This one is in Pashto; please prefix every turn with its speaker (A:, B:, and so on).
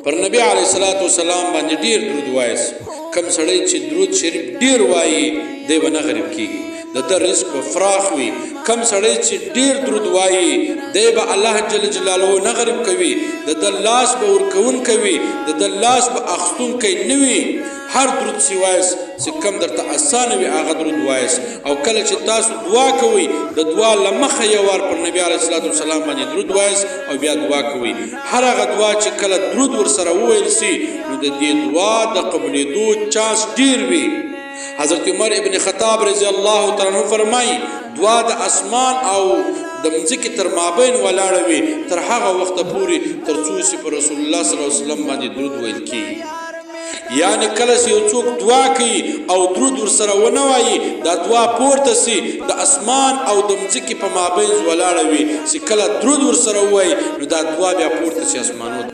A: پر نبی علیه الصلاۃ والسلام باندې ډیر درود وایس کم سړی چې درود شریف ډیر وایي دی به نه غریب کیږي د رزق به فراخ وي کم سړی چې ډیر درود وایي دی به الله جل جلاله نه غریب کوي د لاس به ورکون کوي د لاس به اخستونکی نه وي هر درود چې وایس چې کم درته اسانه وي هغه درود وایس او کله چې تاسو دعا کوئ د دعا له مخه یو وار پر نبی علیه الصلاۃ والسلام باندې درود وایس او بیا دعا کوئ هر هغه دعا چې کله درود ورسره وویل سي نو د دې دعا د قبولېدو چانس ډیر وي حضرت عمر ابن خطاب رضی الله تعالی عنہ فرمایي دعا د اسمان او د مځکې تر مابین ولاړه وي تر هغه وخته پورې تر څو چې پر رسول الله صلی الله علیه وسلم باندې درود ویل کیږي یعنی کله چې یو څوک دعا کوي او درود ورسره ونه وایي دا دعا پورته سي د اسمان او د مځکې په مابین ولاړه وي چې کله درود ورسره ووایي نو دا دعا بیا پورته سي اسمانو